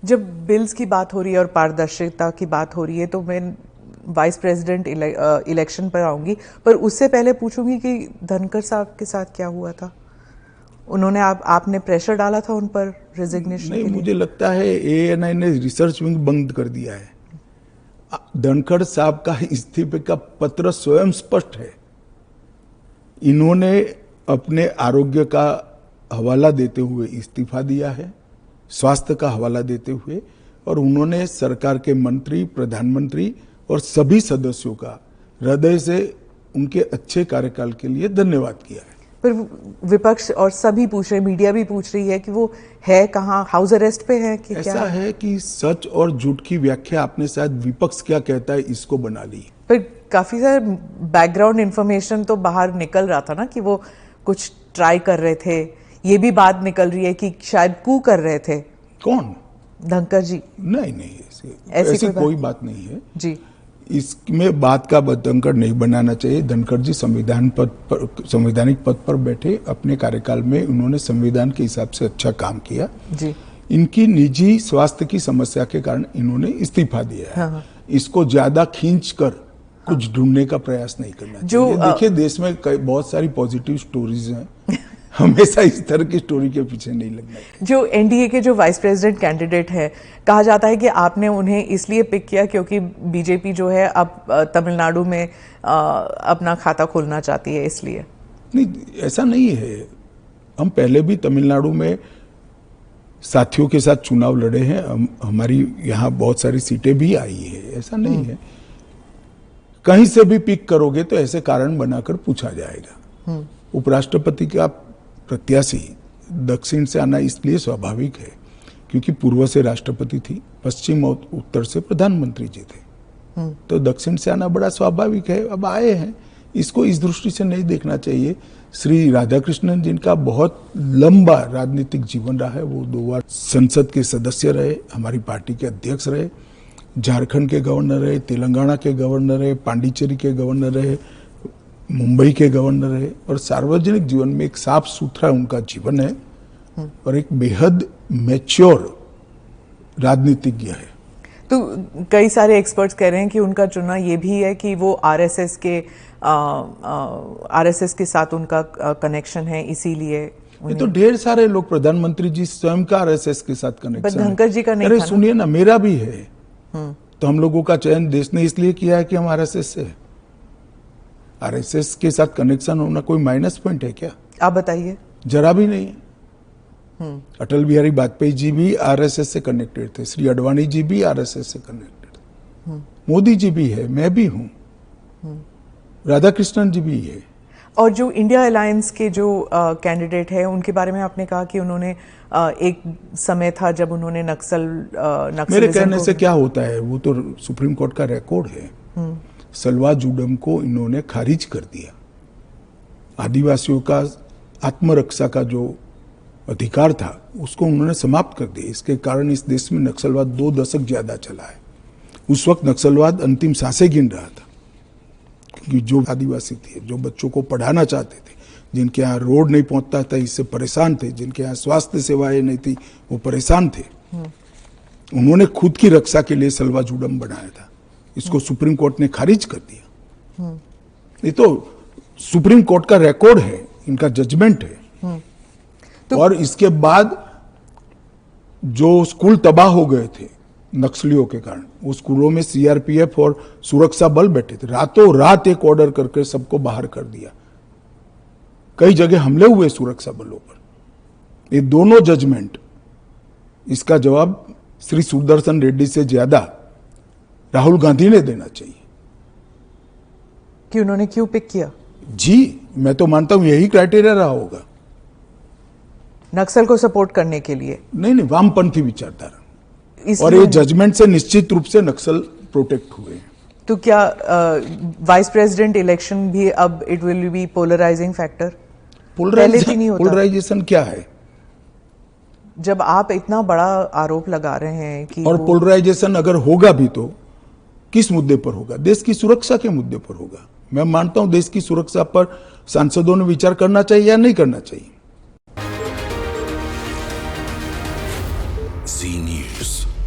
जब बिल्स की बात हो रही है और पारदर्शिता की बात हो रही है तो मैं वाइस प्रेसिडेंट इलेक्शन पर आऊंगी, पर उससे पहले पूछूंगी कि धनखड़ साहब के साथ क्या हुआ था। उन्होंने आपने प्रेशर डाला था उन पर रेजिग्नेशन नहीं, के लिए? मुझे लगता है एएनआई ने रिसर्च विंग बंद कर दिया है। धनखड़ साहब का इस्तीफे का पत्र स्वयं स्पष्ट है। इन्होंने अपने आरोग्य का हवाला देते हुए इस्तीफा दिया है, स्वास्थ्य का हवाला देते हुए, और उन्होंने सरकार के मंत्री, प्रधानमंत्री और सभी सदस्यों का हृदय से उनके अच्छे कार्यकाल के लिए धन्यवाद किया है। पर विपक्ष और सभी पूछ रहे, मीडिया भी पूछ रही है कि वो है कहाँ, हाउस अरेस्ट पे है कि ऐसा क्या है कि सच और झूठ की व्याख्या आपने शायद विपक्ष क्या कहता है इसको बना ली। पर काफी सारे बैकग्राउंड इंफॉर्मेशन तो बाहर निकल रहा था ना कि वो कुछ ट्राई कर रहे थे। ये भी बात निकल रही है कि शायद कू कर रहे थे। कौन? धनखड़ जी? नहीं, ऐसी कोई बात नहीं है जी। इसमें बात का बतंकर नहीं बनाना चाहिए। धनखड़ जी संवैधानिक पद पर बैठे, अपने कार्यकाल में उन्होंने संविधान के हिसाब से अच्छा काम किया जी। इनकी निजी स्वास्थ्य की समस्या के कारण इन्होंने इस्तीफा दिया है। हाँ। इसको ज्यादा खींच कर कुछ ढूंढने का प्रयास नहीं करना चाहिए। देखिए, देश में बहुत सारी पॉजिटिव स्टोरीज हैं, हमेशा इस तरह की स्टोरी के पीछे नहीं लगना चाहिए। जो एनडीए के जो वाइस प्रेसिडेंट कैंडिडेट है, कहा जाता है कि आपने उन्हें इसलिए पिक किया क्योंकि बीजेपी जो है अब तमिलनाडु में अपना खाता खोलना चाहती है, इसलिए? नहीं, ऐसा नहीं है। हम पहले भी तमिलनाडु में साथियों के साथ चुनाव लड़े हैं। हमारी यहाँ बहुत सारी सीटें भी आई है, ऐसा नहीं है। कहीं से भी पिक करोगे तो ऐसे कारण बनाकर पूछा जाएगा। उपराष्ट्रपति का प्रत्याशी दक्षिण से आना इसलिए स्वाभाविक है क्योंकि पूर्व से राष्ट्रपति थी, पश्चिम और उत्तर से प्रधानमंत्री जी थे, तो दक्षिण से आना बड़ा स्वाभाविक है। अब आए हैं, इसको इस दृष्टि से नहीं देखना चाहिए। श्री राधाकृष्णन जिनका बहुत लंबा राजनीतिक जीवन रहा है, वो 2 बार संसद के सदस्य रहे, हमारी पार्टी के अध्यक्ष रहे, झारखंड के गवर्नर रहे, तेलंगाना के गवर्नर रहे, पांडिचेरी के गवर्नर रहे, मुंबई के गवर्नर है, और सार्वजनिक जीवन में एक साफ सुथरा उनका जीवन है और एक बेहद मैच्योर राजनीतिज्ञ है। तो कई सारे एक्सपर्ट्स कह रहे हैं कि उनका चुनाव ये भी है कि वो आरएसएस के साथ उनका कनेक्शन है, इसीलिए ये तो ढेर सारे लोग, प्रधानमंत्री जी स्वयं का आरएसएस के साथ कनेक्शन है। धनखड़ जी का नहीं। अरे सुनिए ना, मेरा भी है। तो हम लोगों का चयन देश ने इसलिए किया है कि हम आरएसएस से है। आरएसएस के साथ कनेक्शन होना कोई माइनस पॉइंट है क्या? आप बताइए। जरा भी नहीं है। अटल बिहारी वाजपेयी जी भी आरएसएस से कनेक्टेड थे, श्री अडवाणी जी भी आरएसएस से कनेक्टेड थे, मोदी जी भी है, मैं भी हूं, राधाकृष्णन जी भी है। और जो इंडिया अलायंस के जो कैंडिडेट है, उनके बारे में आपने कहा कि उन्होंने एक समय था जब उन्होंने नक्सल मेरे कहने से क्या होता है, वो तो सुप्रीम कोर्ट का रिकॉर्ड है। सलवा जुडम को इन्होंने खारिज कर दिया। आदिवासियों का आत्मरक्षा का जो अधिकार था उसको उन्होंने समाप्त कर दिया। इसके कारण इस देश में नक्सलवाद 2 दशक ज्यादा चला है। उस वक्त नक्सलवाद अंतिम सांसें गिन रहा था क्योंकि जो आदिवासी थे, जो बच्चों को पढ़ाना चाहते थे, जिनके यहाँ रोड नहीं पहुंचता था, इससे परेशान थे, जिनके यहाँ स्वास्थ्य सेवाएं नहीं थी, वो परेशान थे। उन्होंने खुद की रक्षा के लिए सलवा जुडम बनाया था। इसको सुप्रीम कोर्ट ने खारिज कर दिया। ये तो सुप्रीम कोर्ट का रिकॉर्ड है, इनका जजमेंट है। और इसके बाद जो स्कूल तबाह हो गए थे नक्सलियों के कारण, वो स्कूलों में सीआरपीएफ और सुरक्षा बल बैठे थे, रातों रात एक ऑर्डर करके सबको बाहर कर दिया। कई जगह हमले हुए सुरक्षा बलों पर। ये दोनों जजमेंट, इसका जवाब श्री सुदर्शन रेड्डी से ज्यादा राहुल गांधी ने देना चाहिए कि उन्होंने क्यों पिक किया। जी, मैं तो मानता हूं यही क्राइटेरिया रहा होगा। नक्सल को सपोर्ट करने के लिए? नहीं, वामपंथी विचारधारा, और ये जजमेंट से निश्चित रूप से नक्सल प्रोटेक्ट हुए। तो क्या वाइस प्रेसिडेंट इलेक्शन भी अब it will be polarising factor? Polarisation क्या है? जब आप इतना बड़ा आरोप लगा रहे हैं कि और पोलराइजेशन अगर होगा भी तो किस मुद्दे पर होगा? देश की सुरक्षा के मुद्दे पर होगा। मैं मानता हूं देश की सुरक्षा पर सांसदों ने विचार करना चाहिए या नहीं करना चाहिए। न्यूज।